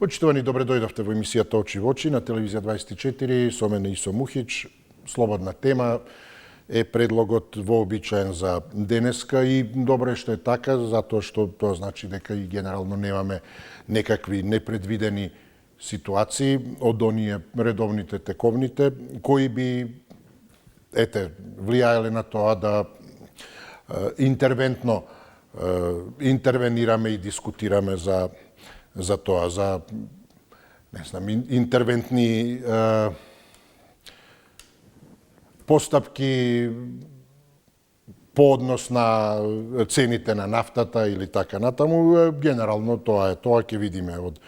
Почитувани, добре дојдовте во емисијата Очи во очи на телевизија 24, со мене Исо Мухич. Слободна тема е предлогот вообичаен за денеска и добро е што е така, затоа што тоа значи дека и генерално немаме некакви непредвидени ситуации од оние редовните тековните, кои би влијаеле на тоа да интервенираме и дискутираме за тоа, за интервентни постапки по однос на цените на нафтата или така натаму. Генерално тоа ќе видиме од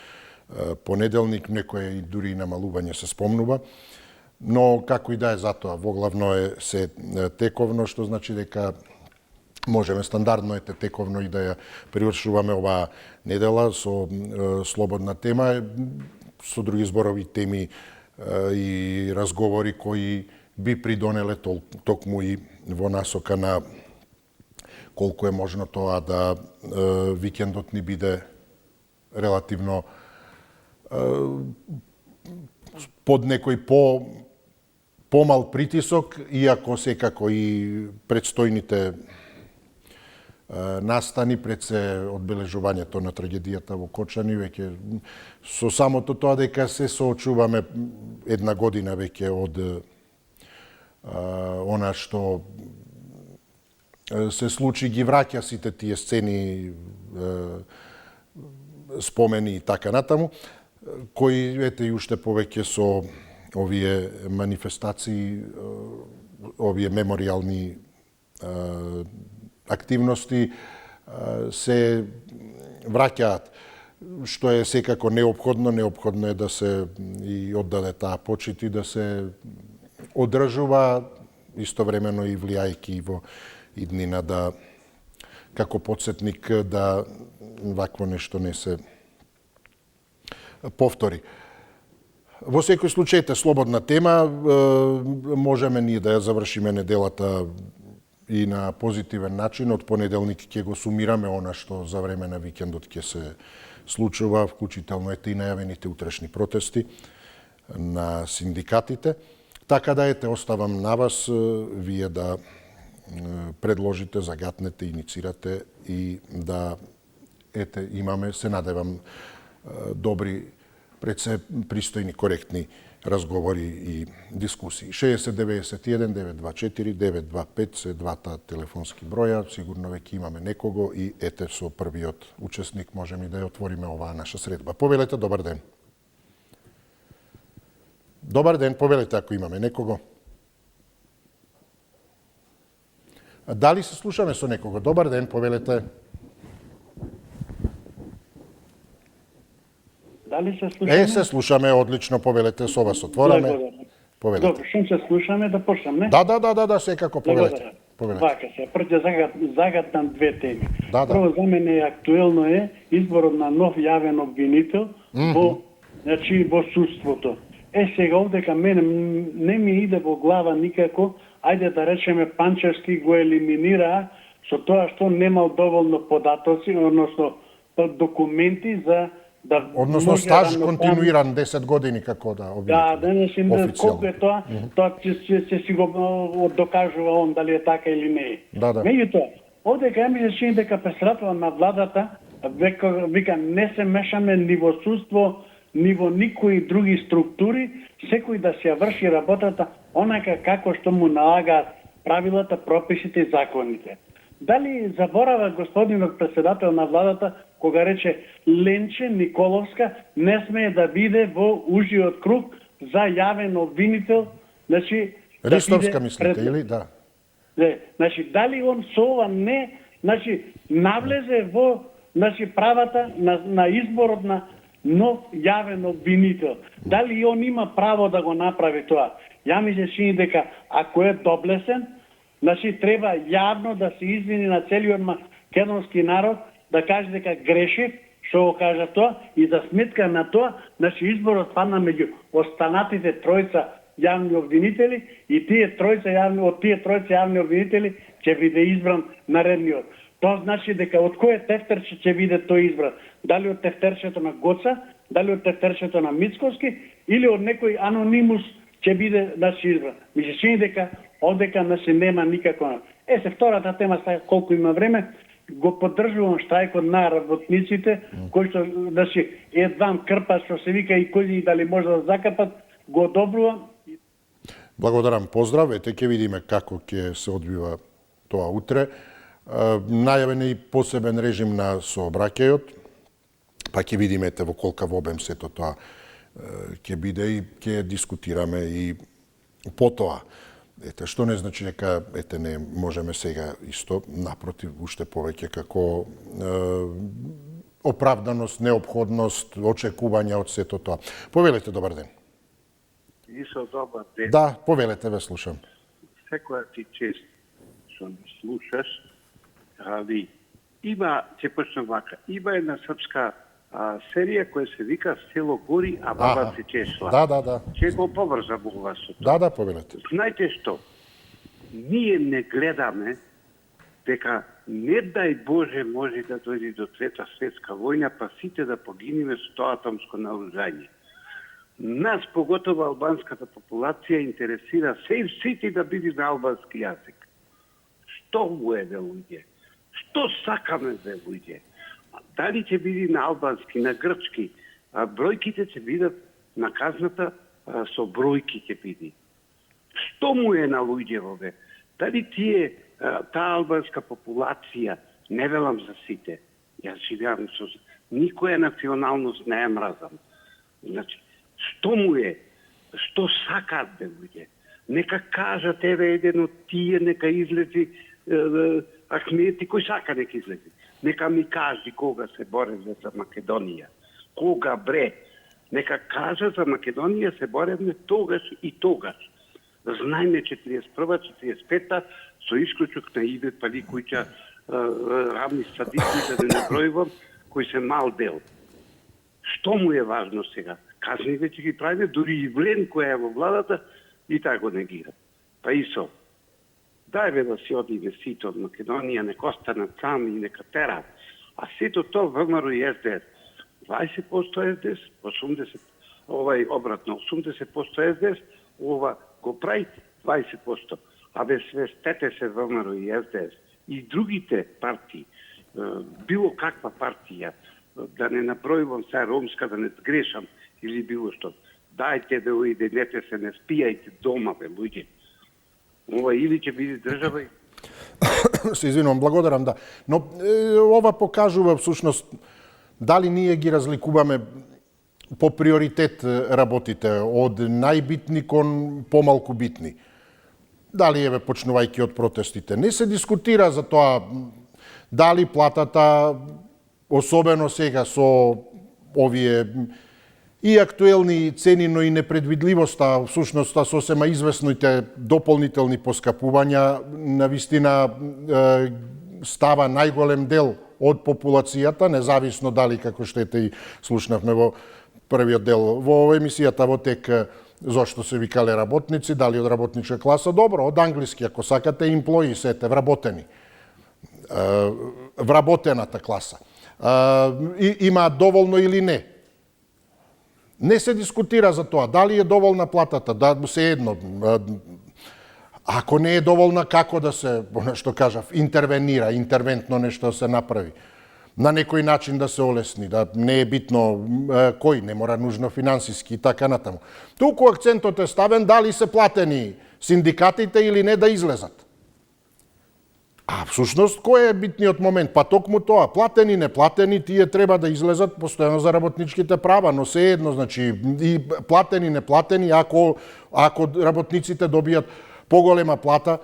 понеделник, некое и дури намалување се спомнува. Но како и да е, затоа воглавно е се тековно, што значи дека можеме стандардно тековно и да ја привршуваме оваа недела со слободна тема, со други зборови теми и разговори кои би придонеле токму и во насока на колку е можно тоа да викендот ни биде релативно под некој помал притисок, иако секако и предстојните настани пред се одбележувањето на трагедијата во Кочани, веќе со самото тоа дека се соочуваме една година веќе од она што се случи, ги враќа сите тие сцени, спомени и така натаму, кои и уште повеќе со овие манифестации, овие меморијални активности се враќаат, што е секако неопходно е да се и оддаде таа почит и да се одржува, истовремено и влијајќи во иднина да како потсетник да вакво нешто не се повтори. Во секој случај слободна тема, можеме ние да ја завршиме неделата и на позитивен начин. Од понеделник ќе го сумираме она што за време на викендот ќе се случува, вклучително и најавените утрешни протести на синдикатите. Така да оставам на вас, вие да предложите, загатнете, иницирате и да имаме, се надевам, добри, пред се пристојни, коректни разговори и дискусии. 6091 924 925 се двата телефонски броја. Сигурно веќе имаме некого и со првиот учесник можеме и да ја отвориме оваа наша средба. Повелете, добар ден. Добар ден, повелете ако имаме некого. Дали се слушаме со некого? Добар ден, повелете. Дали се слушаме? Се слушаме, одлично, повелете, со вас отвораме. Повелете. Добро, шум се слушаме, да почнем, не? Да, секако, повелете. Вака се, пред загатнам две теми. Да. Прво, за мене актуелно е изборот на нов јавен обвинител во судството. Сега овдека мене не ми иде во глава никако, ајде да речеме Панчевски го елиминираа со тоа што немал доволно податоци, односно документи за да односно стаж континуиран 10 години како да обвинител. Колку е тоа, тоа ќе си го докажува он дали е така или не е. Меѓутоа, овдека ми се чини дека председателот на владата вика не се мешаме ни во судство, ни во никои други структури, секој да се врши работата онака како што му налагаат правилата, прописите и законите. Дали заборава господинот председател на владата кога рече Ленче Николовска не смее да биде во ужиот круг за јавен обвинител, Ристовска мислите или да? Дали он со ова не, навлезе во правата на изборот на нов јавен обвинител. Дали он има право да го направи тоа? Ја ми се чини дека ако е доблесен, треба јавно да се извини на целиот македонски народ, да каже дека греши, што го кажа тоа, и за сметка на тоа, изборот падна меѓу останатите тројца јавни обвинители и од тие тројца јавни обвинители ќе биде избран наредниот. Тоа значи дека од кое тефтерче ќе биде тој избран? Дали од тефтерчето на Гоца, дали од тефтерчето на Мицкоски или од некој анонимус ќе биде избран. Ми се чини дека одека нема никако. Се втората тема, колку има време, го поддржувам штрајкот на работниците, кој што едвам крпа што се вика и кој дали може да закапат, го одобрувам. Благодарам, поздрав. Ете ќе видиме како ќе се одвива тоа утре. Најавен е и посебен режим на сообраќајот, па ќе видиме во колкав обем сето тоа ќе биде и ќе дискутираме и по тоа. Ете, што не значи дека не можеме сега исто, напротив, уште повеќе како оправданост, неопходност, очекувања од сето тоа. Повелете, добар ден. Исо, добар ден. Да, повелете, ве слушам. Секоја ти чест што ме слушаш, али има, ќе почнем вака, има една српска серија која се вика Село гори, а баба се чешла. Да. Ќе го поврзам ова со Да, тоа. повелете. Знаете што? Ние не гледаме дека не дај Боже може да дојде до Трета светска војна, па сите да погинеме со тоа атомско наоружање. Нас, поготово албанската популација, интересира сите да биде на албански јазик. Што му е, бе, луѓе? Што сакаме, бе, луѓе? Дали ќе биде на албански, на грчки? Бројките ќе бидат на казната со бројки ќе биде. Што му е на луѓево, бе? Дали тие, таа албанска популација, не велам за сите, јас живеам со никоја националност не ја мразам. Значи, што му е? Што сакаат, бе, луѓе? Нека кажат, еве, еден од тие, нека излези Ахмети, кој сака нека излези. Нека ми кажи кога се боревме за Македонија. Кога, бре? Нека кажа за Македонија се боревме тогаш и тогаш. Знаеме 41-45 со исклучок на Ивет Паликујќа, Рамни Садици, да не набројувам, кој се мал дел. Што му е важно сега? Казни веќе ги правиме, дури и Влен која е во владата, и така го негира. Па ИСО, дајме да си одиме сите од Македонија, нека останат сами и нека терат. А сето тоа ВМРО и СДС. 20% СДС, 80%, обратно, 80% СДС, ова го прави 20%. А без свестете се ВМРО и СДС и другите партии, било каква партија, да не набројувам сега ромска, да не грешам или било што. Дајте да уиденете се, не спијајте дома, бе, луѓе. Ова или ќе биде држава и... Се извинувам, благодарам, да. Но ова покажува всушност дали ние ги разликуваме по приоритет работите од најбитни кон помалку битни. Дали еве почнувајќи од протестите. Не се дискутира за тоа дали платата, особено сега со овие и актуелни цени, но и непредвидливоста, всушност сосема известните дополнителни поскапувања, навистина става најголем дел од популацијата, независно дали, како што и слушнавме во првиот дел во емисијата во тек, зошто се викале работници, дали од работничка класа, добро, од англиски, ако сакате, employee сете, вработени. Вработената класа. Имаат доволно или не? Не се дискутира за тоа, дали е доволна платата, да се едно. Ако не е доволна, како да се, што кажав, интервенира, интервентно нешто се направи. На некој начин да се олесни, да не е битно кој, не мора нужно финансиски и така натаму. Туку акцентот е ставен дали се платени синдикатите или не да излезат. А всушност, кој е битниот момент? Па токму тоа, платени, неплатени, тие треба да излезат постојано за работничките права, но се едно, значи, и платени, неплатени, ако работниците добијат поголема плата,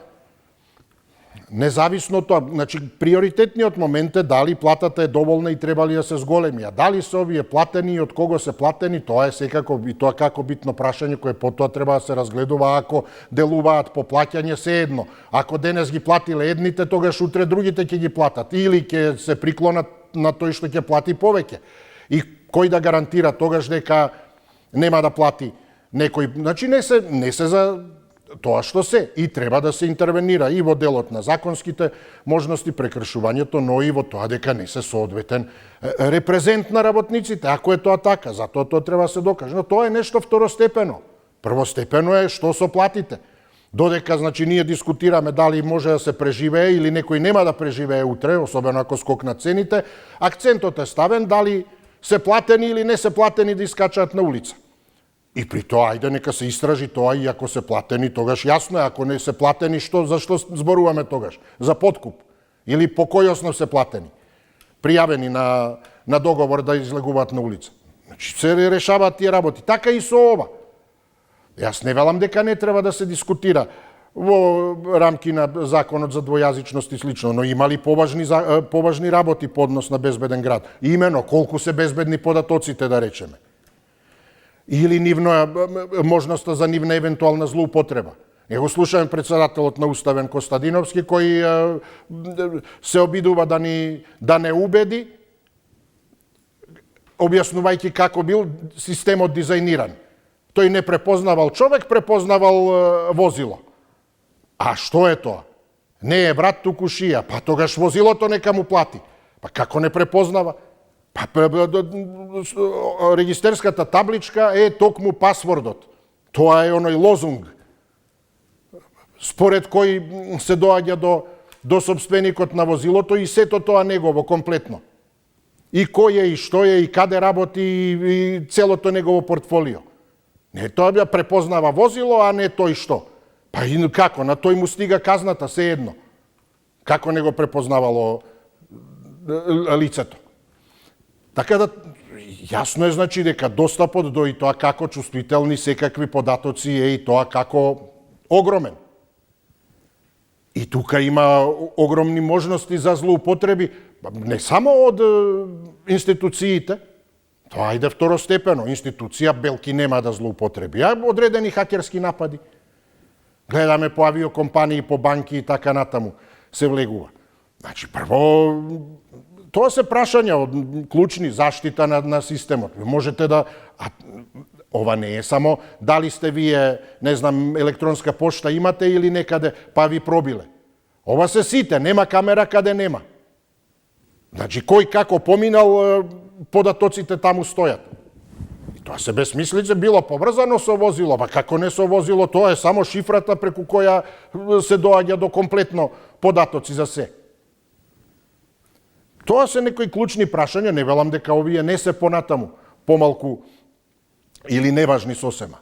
независно тоа, значи, приоритетниот момент е дали платата е доволна и треба ли да се зголеми, а дали се овие платени и од кого се платени, тоа е секако, и тоа како битно прашање кое потоа треба да се разгледува ако делуваат по плаќање, се едно. Ако денес ги платиле едните, тогаш утре другите ќе ги платат, или ќе се приклонат на тој што ќе плати повеќе. И кој да гарантира тогаш дека нема да плати некој, значи не се за тоа што се. И треба да се интервенира и во делот на законските можности, прекршувањето, но и во тоа дека не се соодветен репрезент на работниците, ако е тоа така. Затоа тоа треба да се докаже. Но тоа е нешто второстепено. Првостепено е што со платите. Додека, значи, ние дискутираме дали може да се преживее или некој нема да преживее утре, особено ако скокнат цените, акцентот е ставен дали се платени или не се платени да искачаат на улица. И при тоа, ајде, нека се истражи тоа, и ако се платени, тогаш јасно е, ако не се платени, зашто зборуваме тогаш? За подкуп? Или по кој основ се платени? Пријавени на договор да излегуваат на улица. Значи, се решаваат тие работи. Така и со ова. Јас не велам дека не треба да се дискутира во рамки на законот за двојазичност и слично, но има ли поважни работи по однос на безбеден град? Имено, колку се безбедни податоците, да речеме? Или можноста за нивна евентуална злоупотреба? Него слушаме председателот на Уставен Костадиновски, кој се обидува да не убеди, објаснувајќи како бил системот дизајниран. Тој не препознавал човек, препознавал возило. А што е тоа? Не е брат, туку шија. Па тогаш возилото нека му плати. Па како не препознава? Па регистерската табличка е токму пасвордот. Тоа е оној лозунг според кој се доаѓа до собственикот на возилото и сето тоа негово комплетно. И кој е, и што е, и каде работи, и целото негово портфолио. Не тоа ја препознава возило, а не тој што. Па и како? На тој му стига казната, се едно. Како не го препознавало лицето. Така да, јасно е, значи, дека достапот до и тоа како чувствителни секакви податоци е и тоа како огромен. И тука има огромни можности за злоупотреби, не само од институциите, тоа иде второстепено. Институција белки нема да злоупотреби. А одредени хакерски напади. Гледаме по авиокомпании, по банки и така натаму се влегува. Значи, прво, тоа се прашања од клучни, заштита на системот. Можете да... Ова не е само дали сте вие, не знам, електронска пошта имате или некаде, па ви пробиле. Ова се сите, нема камера каде нема. Значи, кој како поминал, податоците таму стојат. И тоа се безсмислице, било поврзано со возило, па како не со возило, тоа е само шифрата преку која се доаѓа до комплетно податоци за се. Тоа се некои клучни прашања, не велам дека овие не се понатаму, помалку или неважни сосема.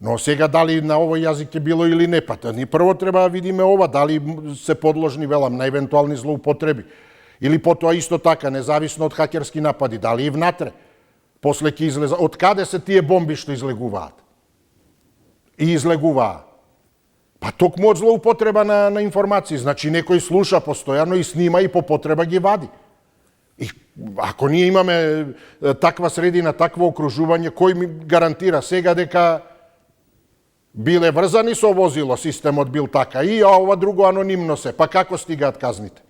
Но сега дали на овој јазик е било или не, па ни прво треба да видиме ова, дали се подложни, велам, на евентуални злоупотреби. Или потоа исто така, независно од хакерски напади, дали и внатре. После ќе излеза, од каде се тие бомби што излегуваат? И излегуваа. Па токму од злоупотреба на информации. Значи некој слуша постојано и снима и по потреба ги вади. И ако ние имаме таква средина, такво окружување, кој ми гарантира сега дека биле врзани со возило, системот бил така, и ова друго анонимно се, па како стигаат казните?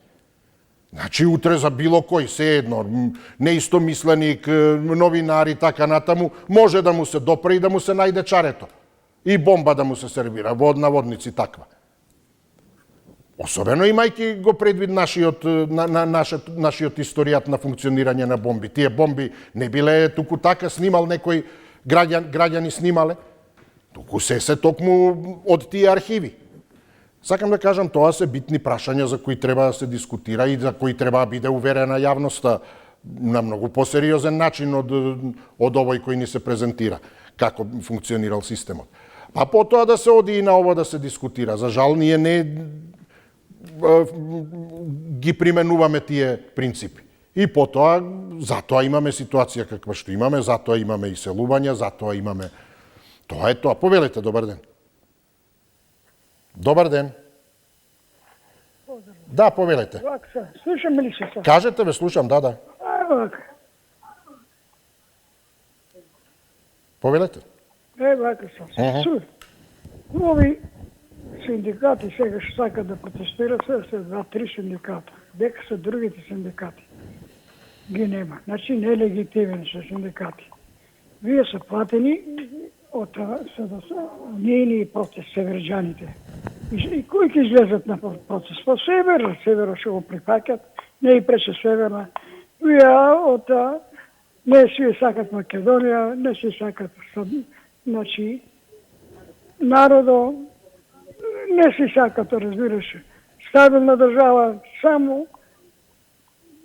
Значи, утре за било кој, се едно, неистомисленик, новинари, така натаму, може да му се допре и да му се најде чарето. И бомба да му се сервира, во наводници таква. Особено имајќи го предвид нашиот историјат на функционирање на бомби. Тие бомби не биле туку така, снимал некој, граѓани снимале, туку се токму од тие архиви. Сакам да кажам, тоа се битни прашања за кои треба да се дискутира и за кои треба да биде уверена јавноста на многу посериозен начин од овој кој ни се презентира, како функционирал системот. А потоа да се оди и на ово да се дискутира. За жал, ние не ги применуваме тие принципи. И потоа, затоа имаме ситуација каква што имаме, затоа имаме иселувања, затоа имаме... Тоа е тоа. Повелете, добар ден. Добар ден. Да, повелете. Слушам ли се? Кажете, ве слушам, да. Повелете. Вака се. Ови синдикати сега што сакат да протестират, се 2-3 синдиката. Дека се другите синдикати. Ги нема. Значи нелегитивни се синдикати. Вие се платени, од нейни протест северџаните. И кои ќе излезат на протест по север ќе го прифаќат, не и прече северна. Од не си сакат Македонија, не си сакат, значи, народо, не си сакат, разбираш, стабилна држава, само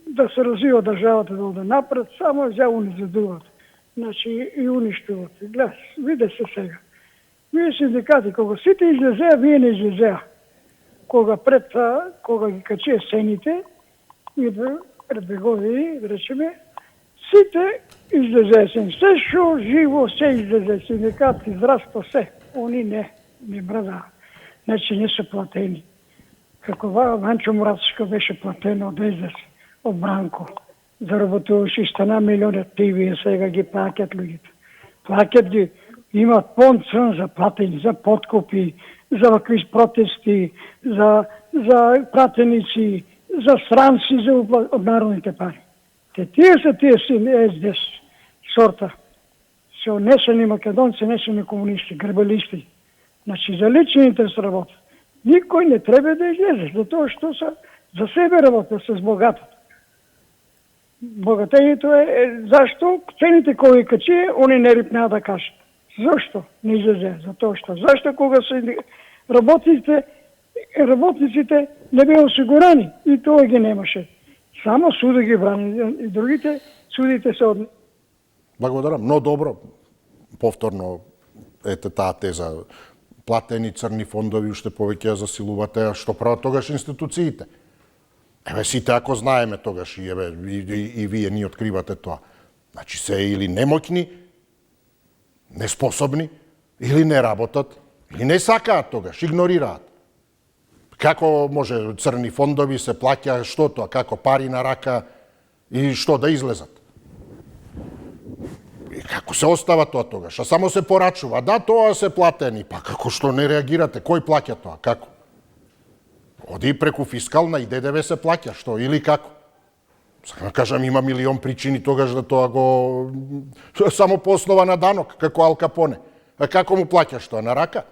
да се развива државата, да оде напред, само ја унизидуваат. Значи, и уништуваат. Глед, виде се сега. Вие синдикати, кога сите излезеа, вие не излезеа. Кога ги качија сените, пред 2 години, речеме, сите излезеа сен. Се шо живо, се излезе, синдикати, здравство, се. Они не брадаа. Значи, не се платени. Како Ванчо Мурацка беше платено од ЕЗС, од Бранко. Заработуваше и стана милиони ТВ, сега ги плаќат луѓето. Плаќат ги, имат фонд за платени, за подкупи, за вакви протести, за пратеници, за странци, за од народните пари. Тие СДС сорта. Се онесени македонци, онесени комунисти, гребалисти. Значи, за лични интерес работат. Никој не треба да излезе, затоа што се за себе работат, се збогатат. Богатењето е зашто цените кои качи, они не рипнаа да кажат. Зашто не излезе? Затоа што зашто кога се работниците не беа осигурани и тоа ги немаше. Само судот ги брани и другите судите се од... Благодарам, но добро. Повторно ете таа теза. Платени црни фондови уште повеќе ја засилувате, а што прават тогаш институциите? Еве сите ако знаеме тогаш и вие ни откривате тоа. Значи се или немоќни, неспособни, или не работат, или не сакаат тогаш, игнорираат. Како може црни фондови се плаќа што тоа, како пари на рака и што да излезат? И како се остава тоа тогаш? А само се порачува. Да, тоа се платени. Па како што не реагирате? Кој плаќа тоа? Како? Оди преку фискална и ДДВ се плаќа, што или како? Сакам да кажам, има милион причини тогаш да тоа го... Само по основа на данок, како Ал Капоне. А како му плаќаш тоа? На рака?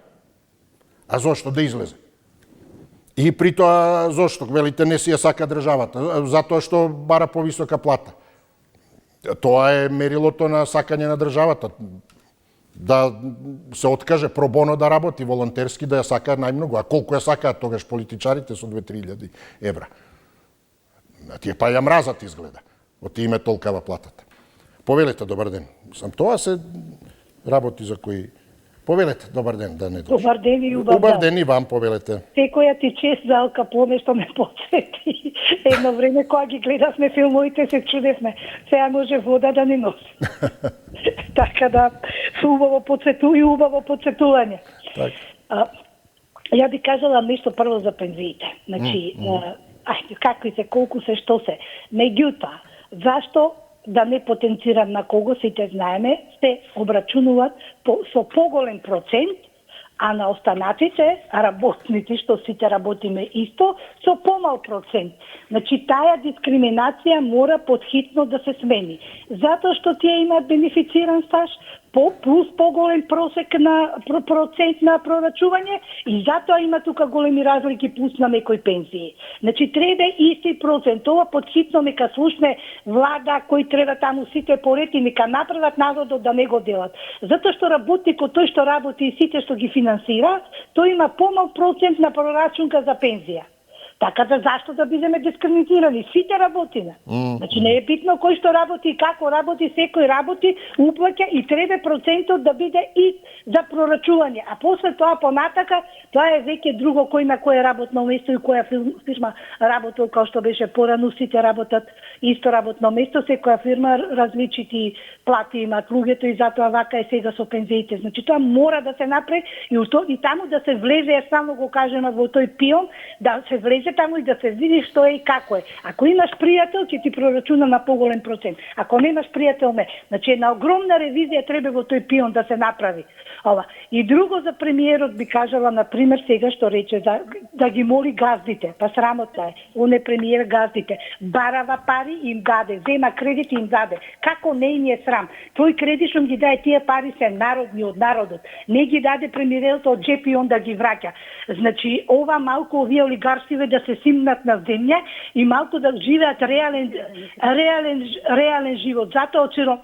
А зошто да излезе? И при тоа, зошто? Велите, не си ја сака државата. Затоа што бара повисока плата. Тоа е мерилото на сакање на државата. Да се откаже пробоно да работи, волонтерски да ја сака најмногу. А колку ја сакаат тогаш политичарите со 2-3 евра? Тие па ја мразат изгледа. Од име толкава платата. Повелете, добар ден. Тоа се работи за кои... Повелете, добар ден, да не дошли. Добар ден и убав Убав ден и вам, повелете. Секоја ти чест за Ал Капоне што ме подсети. Едно време кога ги гледавме филмовите се чудевме. Сега може вода да не носи. Така да, убаво подсетување. Так. Ја би кажала нешто прво за пензиите. Значи, какви се, колку се, што се. Меѓутоа, зашто да не потенцирам на кого, сите знаеме, се обрачунуваат со поголем процент, а на останатите, работници, што сите работиме исто, со помал процент. Значи, таа дискриминација мора подхитно да се смени. Затоа што тие имаат бенефициран стаж, плюс поголем просек на процент на прорачување и затоа има тука големи разлики плюс на некои пензии. Значи треба исти процент. Тоа подхитно нека слушне влада кој треба таму сите порети нека направат народот да не го делат. Затоа што работникот тој што работи и сите што ги финансира, тој има помал процент на прорачунка за пензија. Така да зашто да бидеме дискриминирани? Сите работиме. Значи не е битно кој што работи и како работи, секој работи, уплаќа и треба процентот да биде и за прорачување. А после тоа понатака, тоа е веќе друго кој на кое работно место и која фирма работел, како што беше порано, сите работат исто работно место, секоја фирма различити плати имаат луѓето и затоа вака е сега со пензиите. Значи тоа мора да се направи и таму да се влезе, само го кажеме во тој пион, да се влезе таму и да се види што е и како е. Ако имаш пријател, ќе ти прорачуна на поголем процент. Ако немаш пријател, не. Значи една огромна ревизија треба во тој пион да се направи. Ова. И друго за премиерот би кажала, на пример, сега што рече да ги моли газдите, па срамота е. Он е премиер газдите. Барава пари им даде, зема кредит им даде. Како не им е срам? Тој кредит што ги даде, тие пари се народни од народот. Не ги даде премиерот од джеп и он да ги враќа. Значи, ова малку овие олигарсиве да се симнат на земја и малку да живеат реален живот. Затоа очирам.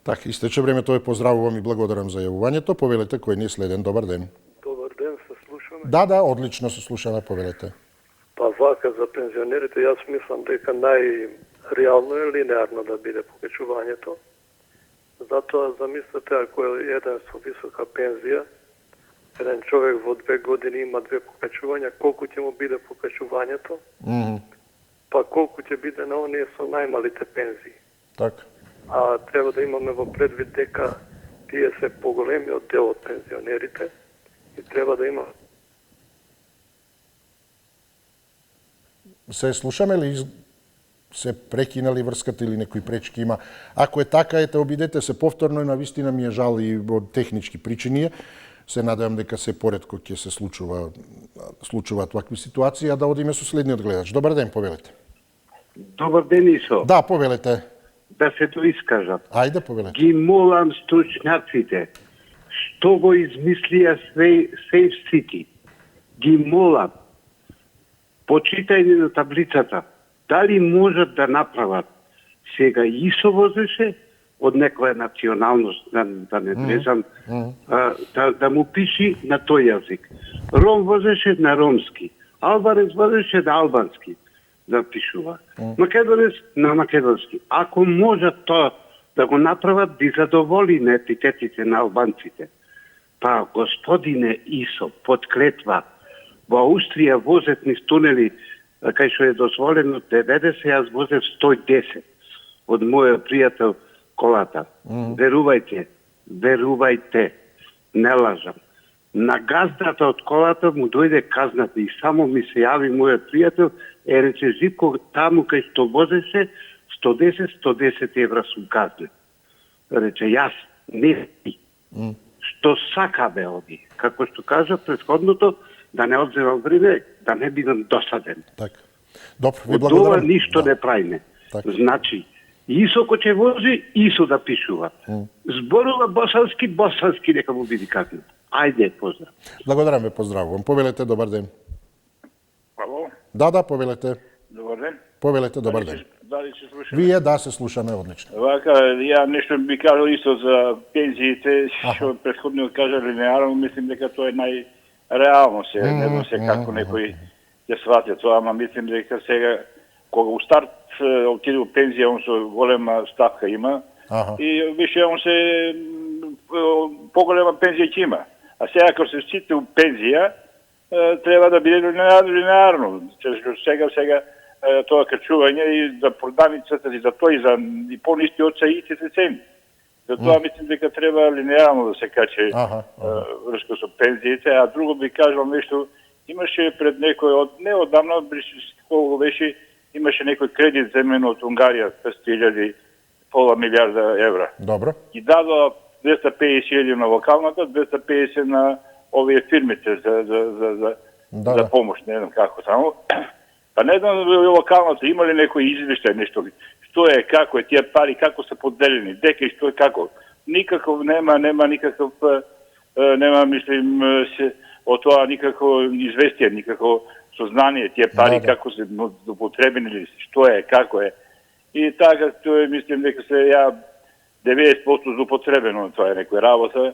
Така, истече време, тој поздравувам и благодарам за јавувањето. Повелете, кој ни е следен, добар ден. Добар ден, се слушаме. Да, одлично се слушаме, повелете. Па вака за пензионерите, јас мислам дека најреално е линеарно да биде покачувањето. Затоа замислете, ако е еден со висока пензија, еден човек во 2 години има 2 покачувања, колку ќе му биде покачувањето, па колку ќе биде на оние со најмалите пензии. Така. А треба да имаме во предвид дека тие се поголемиот дел од пензионерите и треба да има. Се слушаме ли? Се прекинали врската или некои пречки има? Ако е така, ете, обидете се повторно и навистина ми е жал и од технички причини. Се надевам дека се поредко ќе се случуваат вакви ситуации, а да одиме со следниот гледач. Добар ден, повелете. Добар ден, Исо. Да, повелете. Да се то искажат. Ајде, повелете. Ги молам стручњаците, што го измислија Safe City. Ги молам, почитајте на таблицата, дали можат да направат сега ИСО возеше од некоја националност, да не влезам, да му пиши на тој јазик. Ром возеше на ромски, албанец возеше на албански да пишува. Македонец на македонски. Ако можат тоа да го направат, би задоволи на епитетите на албанците. Па, господине ИСО, под клетва, во Аустрија возет низ тунели, кај што е дозволено 90, јас возев 110 од мојот пријател колата. Верувајте, не лажам. На газдата од колата му дојде казната и само ми се јави мојот пријател, рече, Живко, таму кај што возеше 110 евра сум казнет. Рече, јас не ти. Што сака бе оди. Како што кажа предходното, да не одземам време, да не бидам досаден. Така. Добро, ви Од ова благодарам. ништо не правиме. Така. Значи, ИСО ко ќе вози, ИСО да пишува. Зборува босански, нека му биде казнет. Ајде, поздрав. Благодарам ве, поздравувам. Повелете, добар ден. Ало, Да, повелете. добар ден. Повелете, добар ден. Дали се слушаме? Вие, да, се слушаме одлично. Вака, ја нешто би кажал исто за пензиите, што претходниот кажа линеарно, мислим дека тоа е најреално се, не знам се како некој ќе свати тоа, ама мислим дека сега, кога у старт отиде у пензија, он со голема ставка има, и више он се поголема пензија ќе има. А сега кога се сите у пензија, треба да биде линеарно. Сега тоа качување и за продавницата и за тој и за и понисти од истите цени. Затоа мислам дека треба линеарно да се качи врска со пензиите, а друго би кажал нешто, имаше пред некој не одамна, колку беше, имаше некој кредит земен од Унгарија 500.000, пола милиарда евра. Добро. И дадоа 250.000 на локалната, 250 на овие фирмите за помош, не знам како само. Па не знам локалната има ли некој извештај, нешто ли? Што е, како е, тие пари, како се поделени, дека и што е, како? Никаков нема никаков, нема, мислим, од тоа никако известие, никако сознание, тие пари, како се употребени ли, што е, како е. И така, тоа мислим дека се ја 90% злоупотребено, тоа е некоја работа.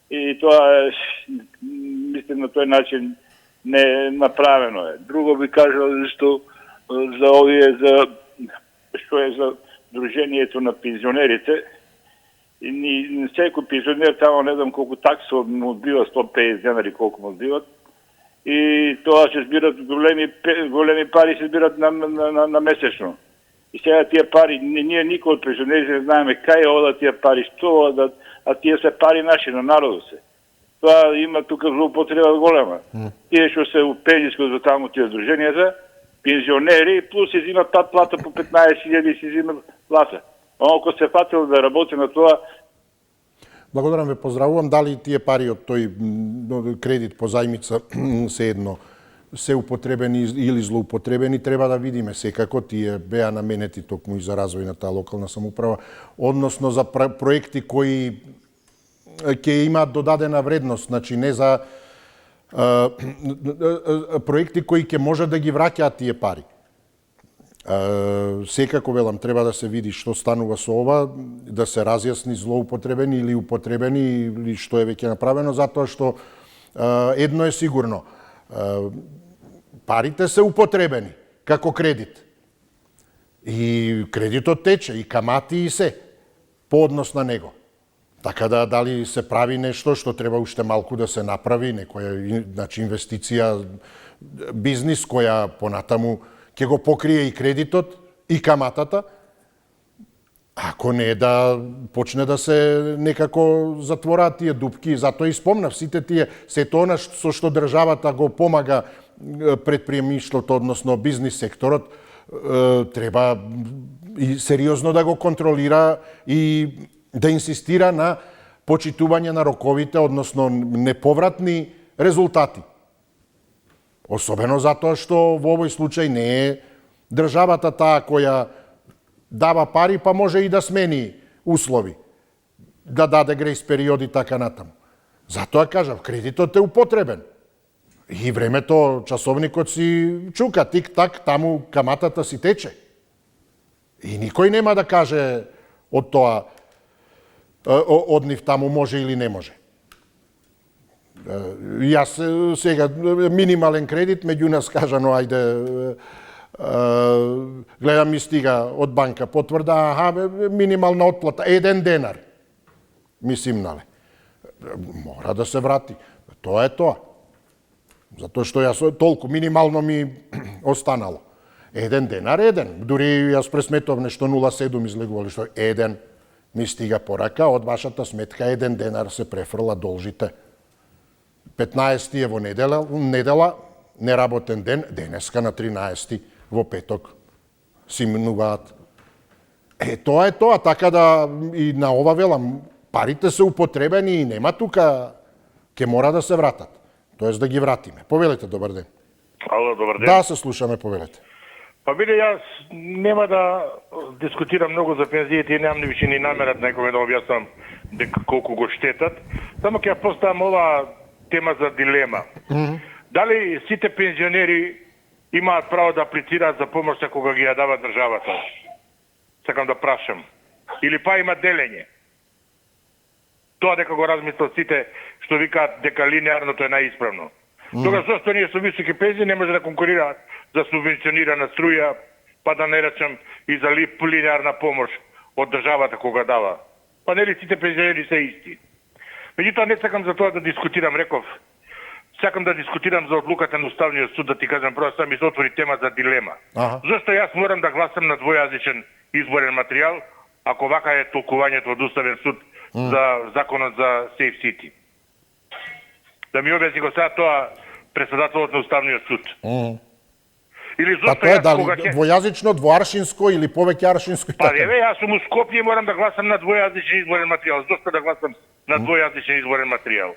И тоа мислим на тој начин не направено е. Друго би кажал што за овие што е за дружењето на пензионерите. И секој пензионер тамо не знам колку такса му одбива, 150 денари колку му одбиват. И тоа се збират големи пари се збират на месечно. И сега тие пари, ние никој од пензионерите не знаеме кај одат тие пари, што одат, а тие се пари наши на народот се. Тоа има тука злоупотреба голема. Тие што се у пензиско за таму тие дружењата, пензионери, плюс се зимат плата по 15.000 и се зимат плата. Ако се фатил да работи на тоа... Благодарам ве, поздравувам. Дали тие пари од тој кредит по зајмица се едно се употребени или злоупотребени, треба да видиме. Секако тие беа наменети токму и за развој на таа локална самоуправа, односно за проекти кои ќе имаат додадена вредност, значи не за проекти кои ќе можат да ги враќаат тие пари. Секако велам, треба да се види што станува со ова, да се разјасни злоупотребени или употребени или што е веќе направено, затоа што едно е сигурно, парите се употребени како кредит. И кредитот тече, и камати и се, по однос на него. Така да, дали се прави нешто што треба уште малку да се направи, некоја значи, инвестиција, бизнис која понатаму ќе го покрие и кредитот, и каматата, ако не да почне да се некако затвораат тие дупки. Затоа и спомнав сите тие, сето она со што државата го помага предприемништвото, односно бизнис секторот, треба и сериозно да го контролира и да инсистира на почитување на роковите, односно неповратни резултати. Особено затоа што во овој случај не е државата таа која дава пари, па може и да смени услови, да даде грејс периоди така натаму. Затоа кажав, кредитот е употребен. И времето, часовникот си чука, тик-так, таму каматата си тече. И никој нема да каже од тоа, од нив таму може или не може. Јас сега минимален кредит, меѓу нас кажано, ајде, гледам ми стига од банка потврда, минимална отплата, 1 денар. Ми симнале. Мора да се врати. Тоа е тоа. Затоа што јас толку минимално ми останало. 1 денар, 1. Дури јас пресметов нешто 0,7 излегували, што 1 ми стига порака, од вашата сметка 1 денар се префрла, должите. 15 е во недела, неработен ден, денеска на 13 во петок симнуваат. Тоа е тоа, така да и на ова велам, парите се употребени и нема тука, ќе мора да се вратат. Тоест да ги вратиме. Повелете, добар ден. Ало, добар ден. Да, се слушаме, повелете. Па биде, јас нема да дискутирам многу за пензиите и немам ни више ни намерат некоме да објаснам дека колку го штетат. Само ќе ја поставам ова тема за дилема. Дали сите пензионери имаат право да аплицираат за помошта кога ги ја дава државата? Сакам да прашам. Или па има делење? Тоа дека го размислат сите што викаат дека линеарното е најисправно. Тога зашто ние со високи пензии не може да конкурираат за субвенционирана струја, па да не речем и за линеарна помош од државата кога дава. Па нели сите пензионери се исти. Меѓутоа не сакам за тоа да дискутирам, реков. Сакам да дискутирам за одлуката на Уставниот суд, да ти кажам, просто ми се отвори тема за дилема. Зошто јас морам да гласам на двојазичен изборен материјал, ако вака е толкувањето од Уставен суд за законот за Safe City? Да ми објасни го сега тоа председателот на Уставниот суд. Или зошто тоа е јас дали кога ќе... двојазично, двоаршинско или повеќе аршинско? Па еве, јас сум у Скопје и морам да гласам на двојазичен изборен материјал. Зошто да гласам на двојазичен изборен материјал?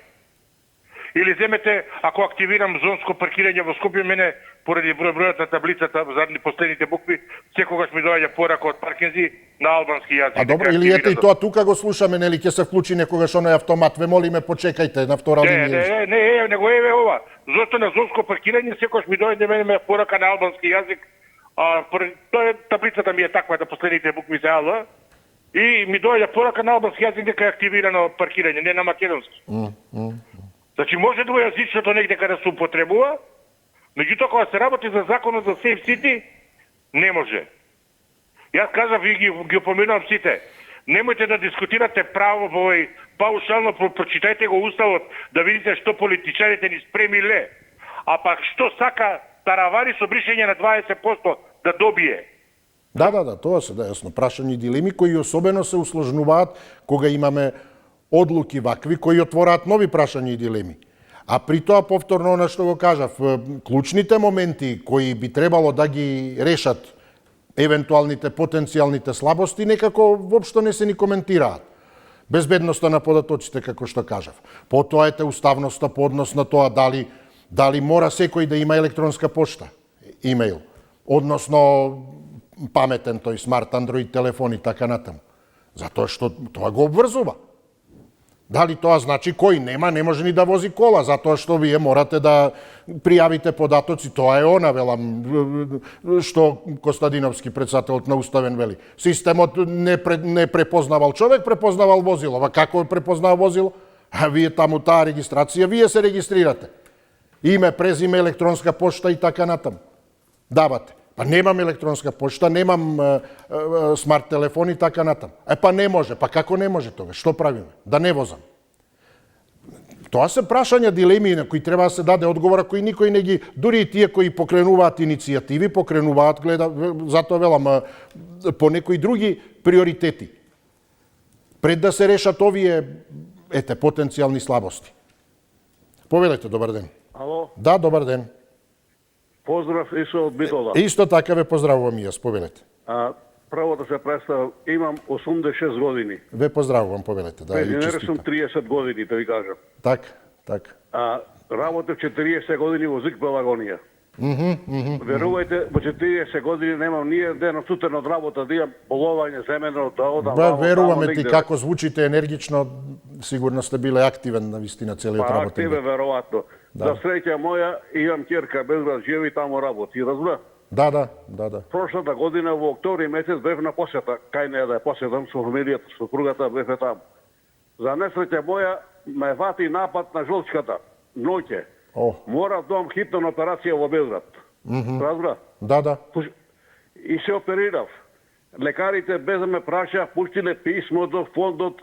Или земете, ако активирам зонско паркирање во Скопје, мене поради бројот на таблицата, задни последните букви, секогаш ми доаѓа порака од паркинзи на албански јазик. А добро, или ете и тоа тука го слушаме, нели ќе се вклучи некогаш оној автомат. Ве молиме, почекајте на втора линија. Не, го еве ова. Зошто на зонско паркирање секогаш ми доаѓа мене порака на албански јазик, тоа таблицата ми е таква да последните букви се ала, и ми доаѓа порака на албански јазик дека е активирано паркирање, не на македонски. Значи може двојазичното негде каде се употребува, меѓутоа кога се работи за законот за Safe City, не може. Јас кажав и ги опоменувам сите. Немојте да дискутирате право во овој паушално, прочитајте го уставот, да видите што политичарите ни спремиле, а пак што сака таравари со бришење на 20% да добие. Да, тоа се јасно прашања и дилеми кои особено се усложнуваат кога имаме одлуки вакви кои отвораат нови прашања и дилеми. А при тоа повторно она што го кажав, клучните моменти кои би требало да ги решат евентуалните потенцијалните слабости некако воопшто не се ни коментираат. Безбедноста на податоците, како што кажав. Потоа ете уставноста по однос на тоа дали мора секој да има електронска пошта, имейл, односно паметен тој смарт Android телефон и така натаму. Затоа што тоа го обврзува. Дали тоа значи кој нема, не може ни да вози кола, затоа што вие морате да пријавите податоци. Тоа е она, велам, што Костадиновски, председателот на Уставен, вели. Системот не препознавал човек, препознавал возило. Ва како препознава возило? А вие таму таа регистрација, вие се регистрирате. Име, презиме, електронска пошта и така натаму. Давате. Па немам електронска пошта, немам смарт телефон и така натаму. Па не може. Па како не може тоа? Што правиме? Да не возам. Тоа се прашања, дилеми на кои треба да се даде одговора, кои никој не ги, дури и тие кои покренуваат иницијативи, покренуваат, затоа велам, по некои други приоритети. Пред да се решат овие, потенцијални слабости. Повелете, добар ден. Ало? Да, добар ден. Поздрав, Исо од Битола. Исто така ве поздравувам и јас, повелете. Прво да се представам, имам 86 години. Ве поздравувам, повелете. Да, пензионер сум 30 години, да ви кажам. Так. Работев 40 години во ЗИК Пелагонија. Верувајте, во 40 години немам ние ден сутен од работа да имам боловање, земено, да одам. Веруваме ти како звучите енергично, сигурно сте биле активен на вистина целиот работен. Активен, веројатно. За среќа моја, имам ќерка Безград, живи таму работи, разбра? Да. Прошлата година во октомври месец бев на посета, кај неја да ја посетам со фамилијата, со супругата, бев таму. За несреќа моја ме вати напад на жолчката, ноќе. Мора дом хитна операција во Белград. Разбра? Да. И се оперирав. Лекарите без да ме праша, пуштиле писмо до фондот,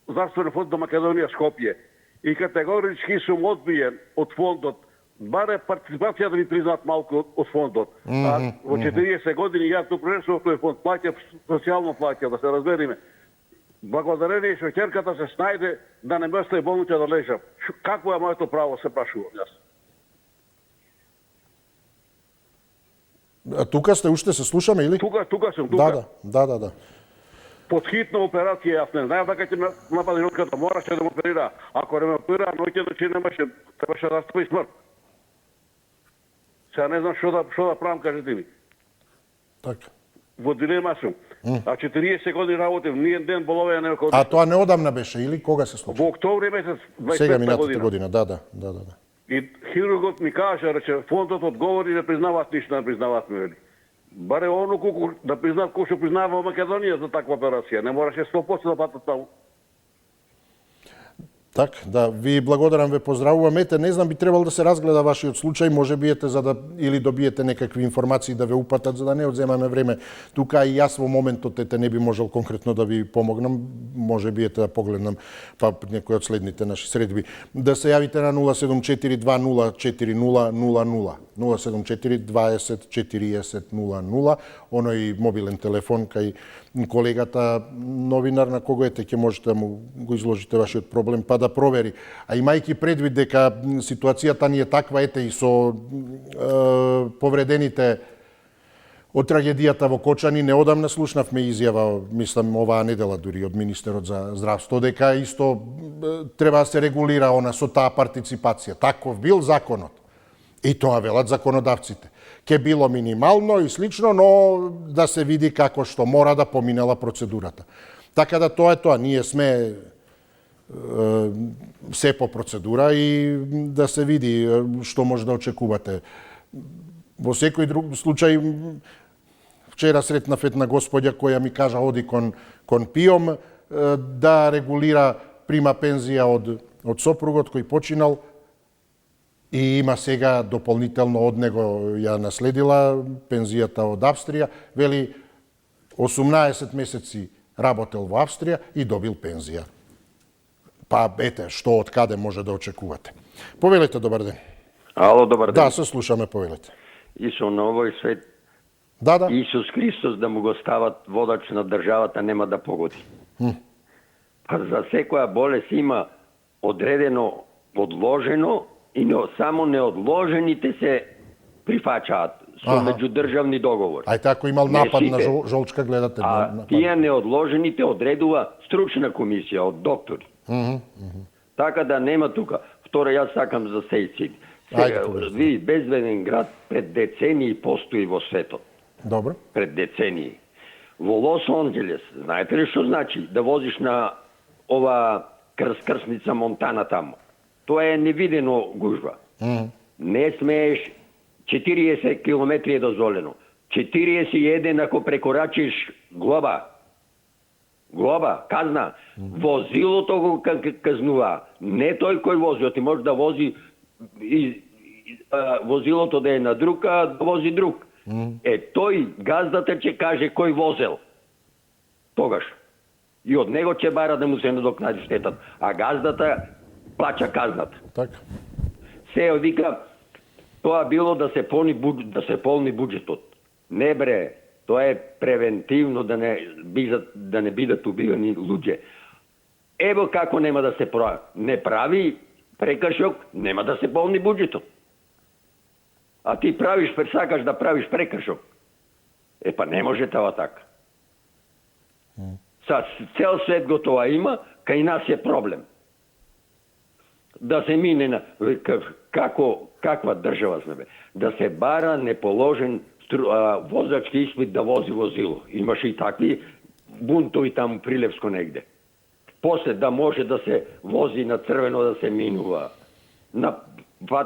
Здравствен фонд до Македонија Скопје. И категорички сум одбиен од фондот, баре партиципација да ми признаат малку од фондот. Во 40 години ја тук пресував тој фонд, плаќав, социјално плаќав, да се разбериме. Благодарение што ќерката се снајде да не ме остави болница да лежам. Какво е моето право, се прашувам јас. Тука сте, уште се слушаме или? Тука сум. Да. Под хитна операција, јас не знаев дека ќе ме напади жолката, мораше да ме оперира. Ако не ме оперира, ноќе да немаше, требаше да настапи смрт. Сега не знам што да правам, кажете ми. Така. Во дилема сум. 40 години работев, ниен ден боловење не ме. А тоа неодамна беше или кога се случи? Во октомври месец 25 Сега минатата година. година, да. И хирургот ми кажа, рече, фондот одговори не признаваат ништо, не признаваат ме, вели. Баре оно колку да признаат кој што признава во Македонија за таква операција. Не мораше 100% да платат таму. Так, да, ви благодарам, ве поздравувам. Ете, не знам, би требало да се разгледа вашиот случај, може би за да или добиете некакви информации да ве упатат за да не одземаме време. Тука и јас во моментот не би можел конкретно да ви помогнам, може би да погледнам па некој од следните наши средби. Да се јавите на 074-2040-00, 074-20-40-00, оној мобилен телефон кај колегата новинар на кого ќе можете да му го изложите вашиот проблем, па да провери. А имајќи предвид дека ситуацијата ни е таква, и со повредените од трагедијата во Кочани, неодамна слушнавме изјава, мислам оваа недела дури од министерот за здравство, дека исто треба да се регулира она со таа партиципација. Таков бил законот. И тоа велат законодавците. Ке било минимално и слично, но да се види како што мора да поминела процедурата. Така да тоа е тоа. Ние сме се по процедура и да се види што може да очекувате. Во секој друг случај, вчера сретнав една господја која ми кажа оди кон ПИОМ да регулира прима пензија од сопругот кој починал и има сега дополнително од него ја наследила пензијата од Австрија. Вели 18 месеци работел во Австрија и добил пензија. Па ете, што од каде може да очекувате. Повелете, добар ден. Ало, добар ден. Да, се слушаме, повелете. Исо на овој свет, да. Исус Христос да му го стават водач на државата нема да погоди. Па за секоја болест има одредено одложено и само неодложените се прифачаат со меѓудржавни договори. Ајте, ако имал напад на жолчка, гледате. Тие неодложените одредува стручна комисија од доктори. Така да нема тука. Второ, јас сакам за сејци. Ви, безбеден град пред децении постои во светот. Добро. Пред децении. Во Лос Анџелес, знаете ли што значи да возиш на ова крсница Монтана таму? Тоа е невидено гужва. Не смееш, 40 километри е дозволено. 41 ако прекорачиш глоба. Глоба, казна. Возилото го казнува. Не тој кој вози, ти може да вози возилото да е на друг, а да вози друг. Тој газдата ќе каже кој возел. Тогаш. И од него ќе бара да му се надокнади штетата. А газдата плаќа казната. Така. Се вика, тоа било да се полни буџетот. Не бре, тоа е превентивно да не бидат убивани луѓе. Ево како нема да се прави. Не прави прекршок, нема да се полни буџетот. А ти сакаш да правиш прекршок. Па не може тоа така. Цел свет го тоа има, кај нас е проблем. Да се мине на каква држава сме бе. Да се бара неположен возачки испит да вози возило. Имаше и такви бунтови таму Прилевско негде. После да може да се вози на црвено да се минува.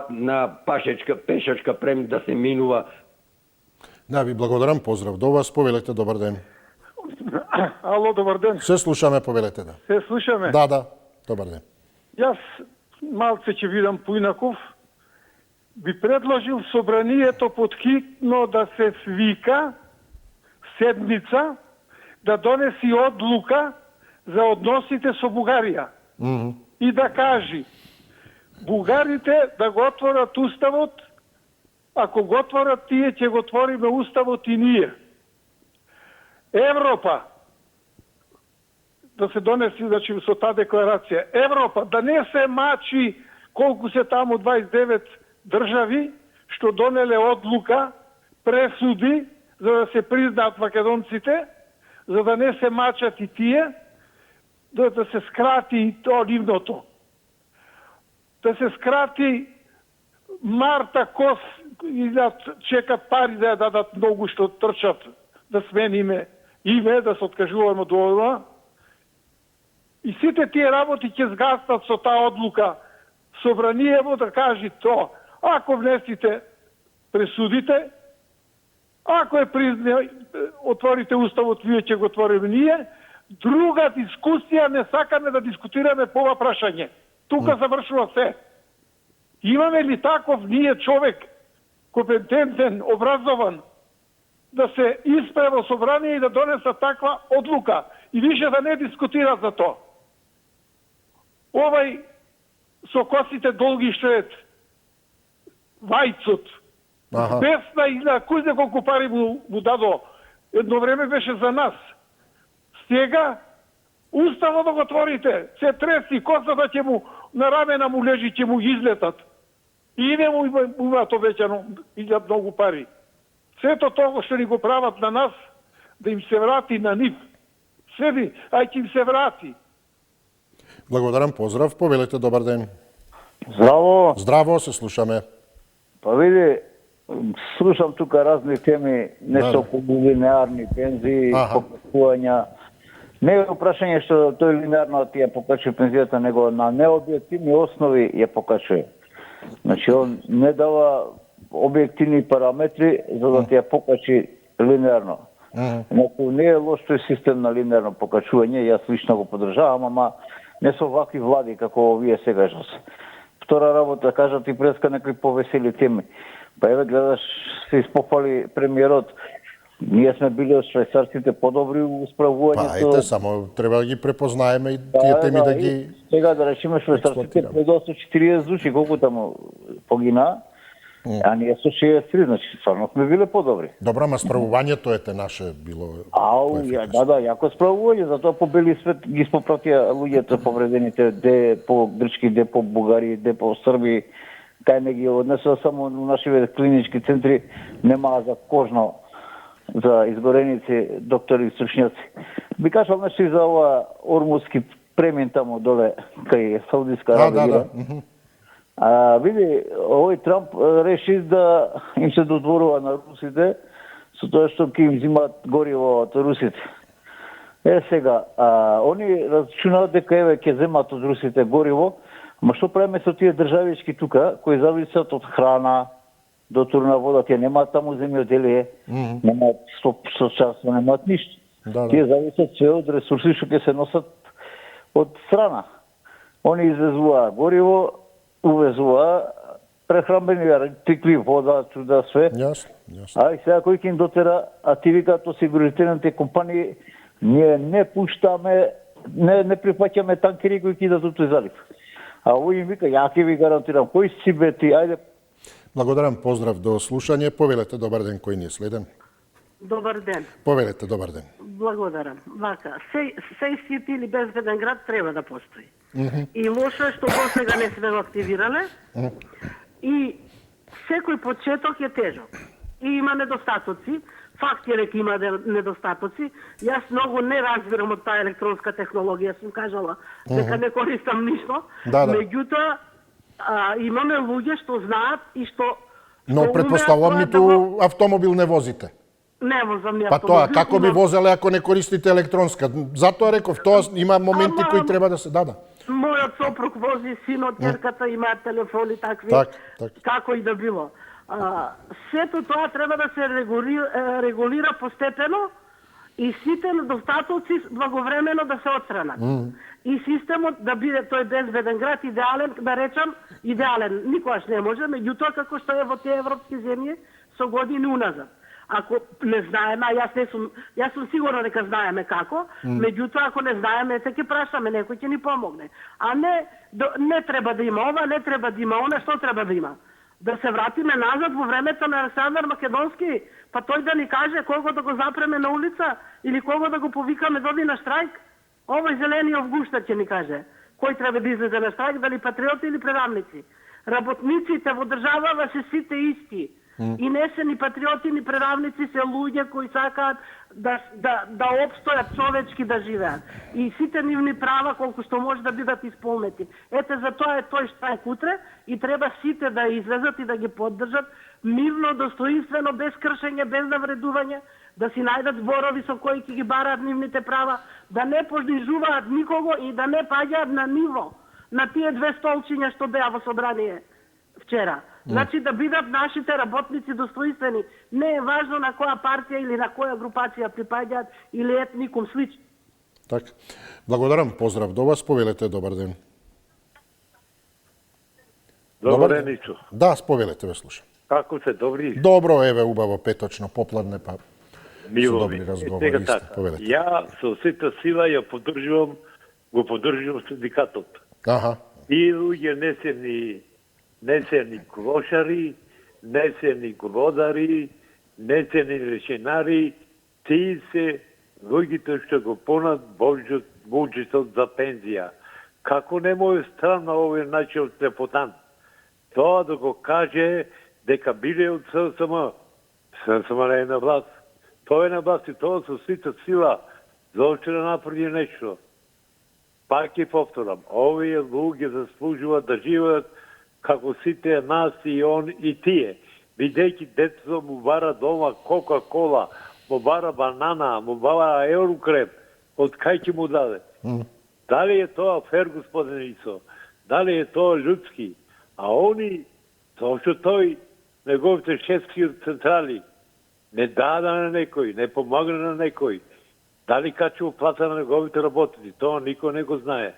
На пешачка прем да се минува. Да, ви благодарам, поздрав до вас, повелете, добар ден. Ало, добар ден. Се слушаме, повелете, да. Се слушаме? Да, добар ден. Јас малце ќе видам поинаков. Би предложил собранието поткитно да се свика седница, да донеси одлука за односите со Бугарија. И да кажи, бугарите да го отворат уставот, ако го отворат тие, ќе го отвориме уставот и ние. Европа, да се донеси, значи, со таа декларација, Европа да не се мачи колку се таму 29 држави, што донеле одлука, пресуди, за да се признаат македонците, за да не се мачат и тие, да се скрати и то нивното. Да се скрати Марта Кос и да чекат пари да ја дадат многу што трчат, да смениме име, да се откажуваме од ова. И сите тие работи ќе згаснат со таа одлука. Собраниево да кажи то, ако внесите пресудите, ако отворите уставот, вие ќе го отвориме ние, друга дискусија не сакаме да дискутираме по ова прашање. Тука завршува се. Имаме ли таков ние човек, компетентен, образован, да се испре во собрание и да донеса таква одлука и више да не дискутира за то? Овај со косите долги што е Вајцот, бесна и на кој колку пари му дадо, едно време беше за нас. Сега, уставо да го отворите, се треси, косата ќе му, на рамена му лежи, ќе му излетат. И не му имаат обеќано, идат многу пари. Сето тоа што ни го прават на нас, да им се врати на нив. Седи, ај им се врати. Благодарам, поздрав, повелете, добар ден. Здраво. Здраво, се слушаме. Па види, слушам тука разни теми, нешто по линеарни пензии, покачувања. Не е прашање што тој линеарно ти ја покачува пензијата, него на необјективни основи ја покачува. Значи, он не дава објективни параметри за да ти ја покачи линеарно. Ако не е лош тој систем на линеарно покачување, јас лично го поддржавам, ама не со вакви влади како вие сегашно се. Втора работа, кажат и преска некои повесели теми. Па еве гледаш, се испопали премиерот. Ние сме били од швајцарците подобри у справувањето. Па ајте, само треба да ги препознаеме и тие теми да ги... Сега да речеме швајцарците предоста 40 души, колку таму погина, а ние со 63, значи стварно сме биле подобри. Добро, ама справувањето ете наше било... Да, јако справување, затоа по бели свет ги спопратија луѓето повредените, де по грчки, де по бугари, де по срби, кај не ги однесува само на нашите клинички центри, нема за кожно, за изгореници, доктори и стручњаци. Би кажал нешто и за ова ормузски премин тамо доле кај Саудиска Арабија. Види, овој Трамп реши да им се додворува на русите со тоа што ќе им зимат гориво од русите. Сега, они рачунаат дека еве ќе земат од русите гориво, ама што правиме со тие државички тука кои зависат од храна, дотурна вода, тие немаат таму земјоделие, немаат stočarство, немаат ништо. Тие зависат све од ресурси што ќе се носат од страна. Они извезуваа гориво, увезуваа прехранбени артикли, вода, чуда, све. А и сега кој ќе им дотера, а ти викаат осигурителните компании, ние не пуштаме, не прифаќаме танкери кои ќе идат од тој залив. А овој им вика, ја ќе ви гарантирам, кој си бе ти, ајде. Благодарам, поздрав до слушање. Повелете, добар ден, кој ни е следен? Добар ден. Повелете, добар ден. Благодарам. Вака, Сейф или безбеден град треба да постои. И лошо е што до сега не сме го активирале. И секој почеток е тежок. И има недостатоци. Факт е дека има недостатоци. Јас многу не разбирам од таа електронска технологија, сум кажала дека не користам ништо. Меѓутоа, имаме луѓе што знаат и што... Но предпоставувам ниту автомобил не возите. Не возам ни автомобил. Па тоа, како би возеле ако не користите електронска? Затоа реков, тоа има моменти кои треба да се дада. Мојот сопруг вози, синот, ќерката имаат телефони такви, како и да било. Сето тоа треба да се регулира постепено и сите недостатоци благовремено да се отстранат. И системот да биде тој безбеден град идеален, да речам, идеален, никогаш не може, меѓутоа како што е во тие европски земји со години уназад. Ако не знаеме, јас сум сигурна дека знаеме како, меѓутоа ако не знаеме, ќе прашаме, некој ќе ни помогне. А не треба да има ова, не треба да има она, што треба да има? Да се вратиме назад во времето на Александар Македонски, па тој да ни каже кого да го запреме на улица или кого да го повикаме доди на штрајк. Овој зелени Овгушта ќе ни каже кој треба да излезе на штрајк, дали патриоти или прерамници. Работниците во државава се сите исти. И не се ни патриоти, ни преравници, се луѓе кои сакаат да обстојат човечки да живеат. И сите нивни права колку што може да бидат исполнети. Ете, за тоа е тој штрајк утре и треба сите да излезат и да ги поддржат мирно, достоинствено, без кршење, без навредување, да си најдат зборови со кои ќе ги бараат нивните права, да не понижуваат никого и да не паѓаат на ниво на тие две столчиња што беа во собрание вчера. Значи да бидат нашите работници достоинствени. Не е важно на која партија или на која групација припаѓаат или етникум слично. Така. Благодарам, поздрав до вас, повелете, добар ден. Добар ден, Ичо. Да, сповелете, ве слушам. Како се, добри? Добро, еве, убаво, петочно, попладне, па мило добри разговори, исто, повелете. Ја со сета сила ја го поддржувам синдикатот. И луѓе не се ни клошари, не се ни глодари, не се ни решенари, тие се луѓето што го понат буџетот за пензија. Како не му е странно овој начин трепотан? Тоа да го каже дека биде од ССМ. ССМ не е на власт. Тоа е на власт и тоа со сите сила заоче да направи нешто. Пак ќе повторам, овие луѓе заслужуваат да живеат како сите нас и он и тие. Бидејќи детето му бара дома Кока-кола, му бара банана, му бара еурокрем, од кај ќе му даде? Дали е тоа фер, господин Ицо? Дали е тоа ljudски? А они, тоа што тој, неговите шефски централи, не даде на некој, не помогна на некој. Дали качува плата на неговите работници? Тоа никој не го знае.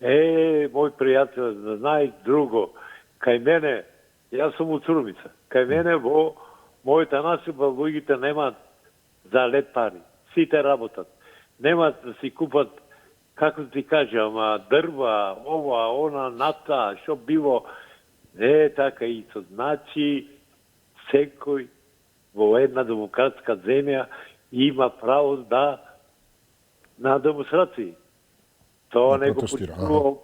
Мој пријател, да знаеш друго. Кај мене, јас сум од Цурмица, кај мене во мојата насиба луѓите немаат за лет пари. Сите работат. Немаат да си купат, како ти кажам, дрва, ова, она, нафта, што било. Не е така и со. Значи, секој во една демократска земја има право на демонстрации. Тоа не го почитувал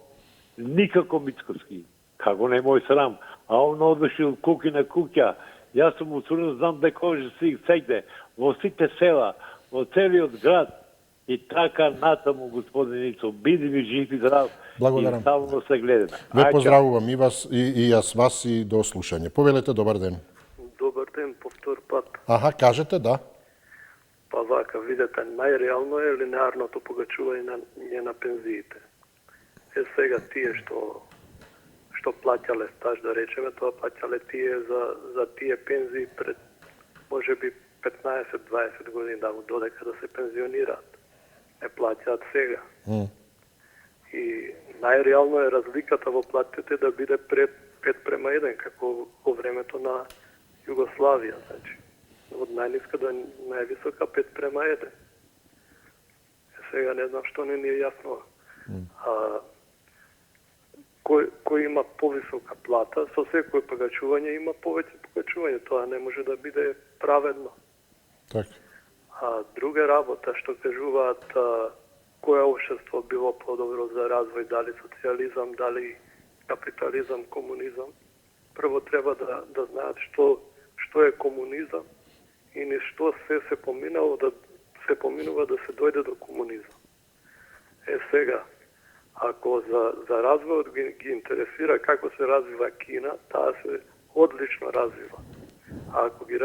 никако Мицкоски. Како не мој срам? А он одошил куки на куќа. Јас сум уцурен, знам дека може сите, во сите села, во целиот град. И така натаму, господин Ицо, биди ми жив и здрав. Благодарам. И само се гледаме. Ве поздравувам и вас, и јас вас, и до слушање. Повелете, добар ден. Добар ден, по втор пат. Аха, кажете, да. Па вака, видете, најреално е линеарното погачување на пензиите. Сега тие што плаќале стаж, да речеме, тоа плаќале тие за тие пензии пред, може би, 15-20 години, додека да се пензионираат. Не плаќаат сега. И најреално е разликата во платите да биде 5:1, како во времето на Југославија, значи. Од најниска до највисока 5:1. Сега не знам што не ни е јасно. Кој има повисока плата, со секој погачување има повеќе погачување. Тоа не може да биде праведно. Така. Друга работа што кажуваат кое општество било подобро за развој, дали социјализам, дали капитализам, комунизам. Прво треба да знаат што е комунизам и низ што се поминува да се дојде до комунизам. Сега, ако за развојот ги интересира како се развива Кина, таа се одлично развива. А ако ги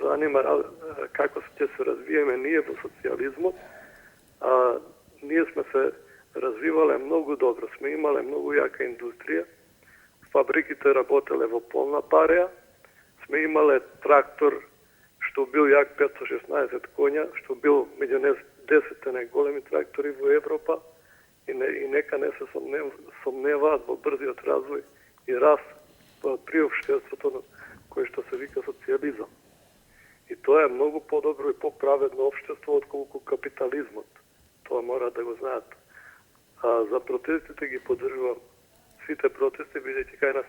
занима како ќе се развиеме ние во социјализмот, ние сме се развивале многу добро, сме имале многу јака индустрија, фабриките работеле во полна пареја, сме имале трактор што бил јак 516 коња, што бил меѓу 10 најголеми трактори во Европа, и нека не се сомневаат во брзиот развој и раст при општеството кој што се вика социјализам. И тоа е многу подобро и поправедно општество отколку капитализмот. Тоа мора да го знаат. За протестите ги поддржувам сите протести, бидејќи кај нас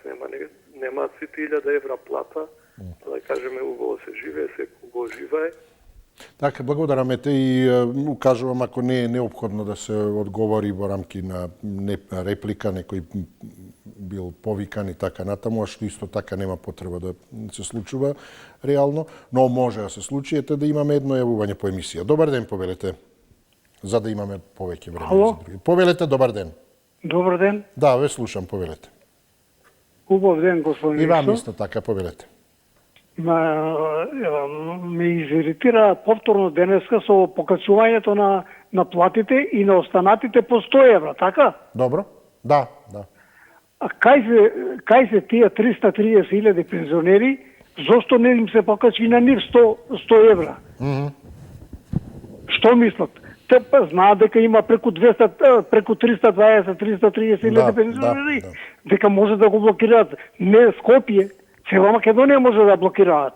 нема сите 1000 евра плата, да кажеме убаво се живее, секој го живее. Така, благодараме те и укажувам ако не е неопходно да се одговори во рамки на реплика, некој бил повикан и така натаму, а што исто така нема потреба да се случува реално, но може да се случи, ете да имаме едно јавување по емисија. Добар ден, повелете, за да имаме повеќе време за други. Повелете, добар ден. Добар ден. Да, ве слушам, повелете. Убав ден, господин Исо. И вам исто така, повелете. Ме изиритира повторно денеска со покачувањето на платите и на останатите по 100 евра, така? Добро, да. А кај се тие 330.000 пензионери, зошто не им се покачи на нив 100 евра? Што мислат? Те знаат дека има преку 320-330.000 пензионери, дека може да го блокираат не Скопје, цела Македонија може да блокираат.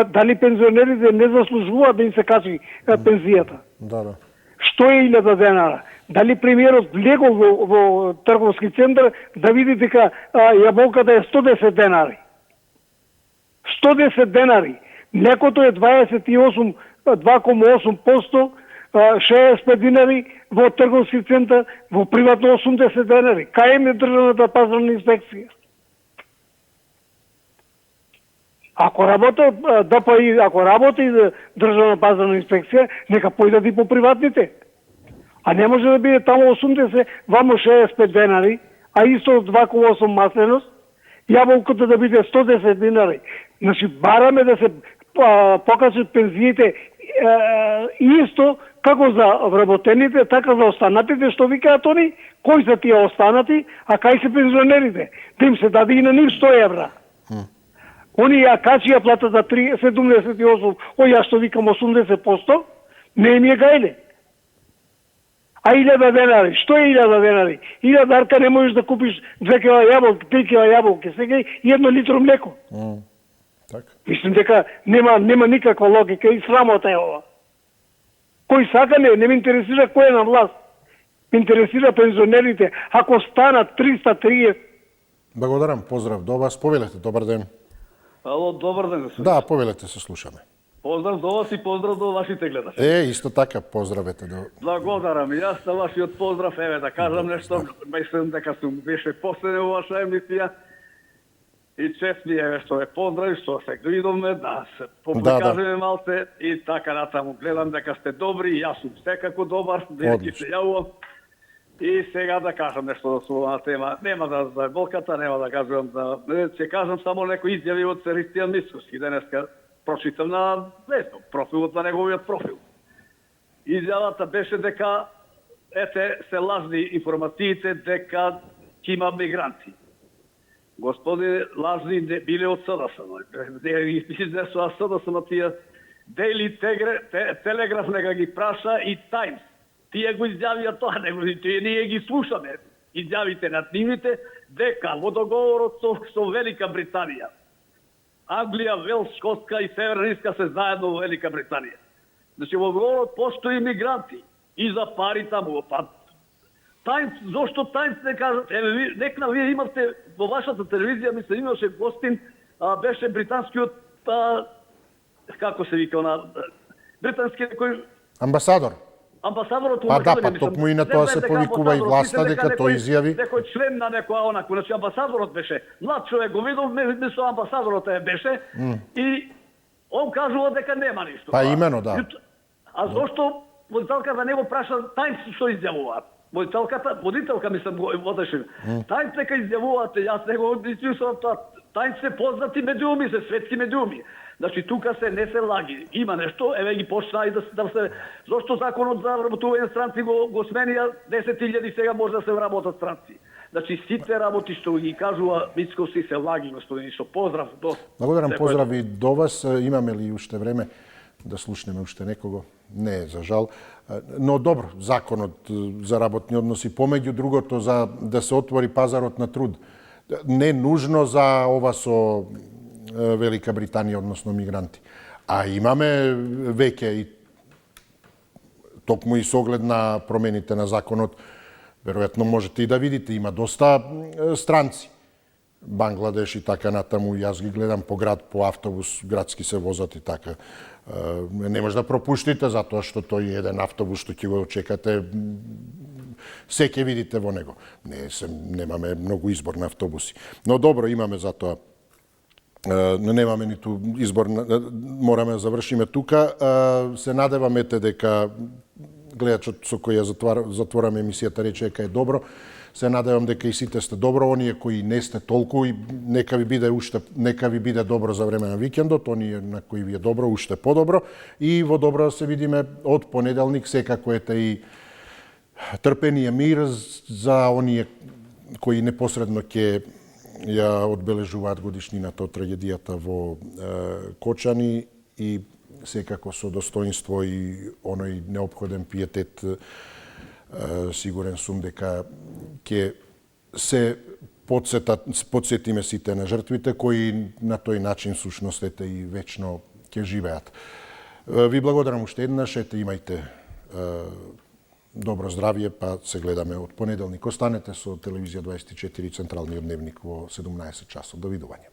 Дали пензионерите не заслужуваат да им се качи пензијата? Да. Што е 1000 денара? Дали премиерот влегол во трговски центар да види дека јаболката е 110 денари? 110 денари. Млекото е 2,8%, 65 денари во трговски центар, во приватно 80 денари. Кај е државната пазарна инспекција? Ако работи ДПИ, ако работи државна пазарна инспекција, нека појдат и по приватните. А не може да биде таму 80, вамо 65 денари, а исто 2,8 масленост, јаболката да биде 110 денари. Значи, бараме да се покажат пензиите исто како за вработените, така за останатите, што викаат они, кои се тие останати, а кај се пензионерите. Да им се даде и на нив 100 евра. Они ја качија платата 78, ја што викам 80%, не им е гајле. А 1000 денари, што е 1000 денари? 1000 дарка не можеш да купиш 2 кила јаболки, 3 кила јаболки, сега и 1 литро млеко. Мислам дека нема никаква логика и срамота е ова. Кој сака не ме интересира кој е на власт. Ме интересира пензионерите. Ако станат 330... Благодарам, поздрав до вас. Повелете, добар ден. Ало, добар ден. Да, повелете, се слушаме. Поздрав до вас и поздрав до вашите гледачи. Исто така, поздравете до... Благодарам и јас на вашиот поздрав. Еве да кажам нешто, мислам дека сум беше последен во ваша емисија. И чест ми е што ве поздрави, што се гледаме, да се поприкажеме малце и така натаму. Гледам дека сте добри и јас сум секако добар, винаги се јавувам. И сега да кажам нешто за оваа тема. Нема да за болката, нема да кажувам ќе кажам само некои изјави од Христијан Мицкоски. Денеска прочитам на профилот на неговиот профил. Изјавата беше дека се лажни информациите дека ќе има мигранти. Господи, лажни не биле од СДС. Не изнесува СДС на тие Daily Telegraph нека ги праша и Times. Тие го изјавија тоа, ние ги слушаме. Изјавите на нивните дека во договорот со Велика Британија, Англија, Велс, Шкотска и Северна Ирска се заедно во Велика Британија. Значи во договорот постои мигранти и за пари таму. Тајнц, зошто Тајнц не кажат? Еве, некна вие имавте во вашата телевизија, мислам, имаше гостин, беше британскиот, како се вика, британски некој... Амбасадор. Амбасадорот... токму и на тоа се повикува и власта, дека тој изјави... Некој член на некоја онако, значи амбасадорот беше, млад човек го видов, мислам амбасадорот беше, и он кажува дека нема ништо. Имено, да. А зошто водителката не го праша Тајнц што изјавуваат? Водителка мислам го водеше. Тајнц нека изјавуваат, јас не го изјавувам тоа. Тајнц се познати медиуми, се светски медиуми. Значи тука не се лаги. Има нешто, еве ги почна и да се... Зошто законот за вработување странци го сменија 10.000 сега може да се вработат странци. Значи сите работи што ги кажува Мицкоски се лаги, господин Ишо. Поздрав до... Благодарам, поздрав и до вас. Имаме ли уште време да слушнеме уште некого? Не, за жал. Но добро, законот за работни односи помеѓу другото за да се отвори пазарот на труд. Не нужно за ова со Велика Британија, односно мигранти. А имаме веќе и токму и со оглед на промените на законот, веројатно можете и да видите, има доста странци. Бангладеш и така натаму, јас ги гледам по град, по автобус, градски се возат и така. Не може да пропуштите, затоа што тој е еден автобус што ќе го очекате, се ќе видите во него. Немаме многу избор на автобуси. Но добро, имаме затоа. Немаме ниту избор, мораме да завршиме тука. Се надеваме дека гледачот со кој ја затвораме емисијата рече дека е добро. Се надевам дека и сите сте добро, оние кои не сте толку, и нека ви биде добро за време на викендот, оние на кои ви е добро, уште подобро. И во добро да се видиме од понеделник, секако ете и трпение мир за оние кои непосредно ќе ја одбележуваат годишнината од трагедијата во Кочани и секако со достоинство и оној неопходен пиетет. Сигурен сум дека ќе се подсетиме сите на жртвите кои на тој начин сушност ете и вечно ќе живеат. Ви благодарам уште еднаш, ете имајте добро здравје, па се гледаме од понеделник. Останете со Телевизија 24 Централниот дневник во 17 часот. Довидување.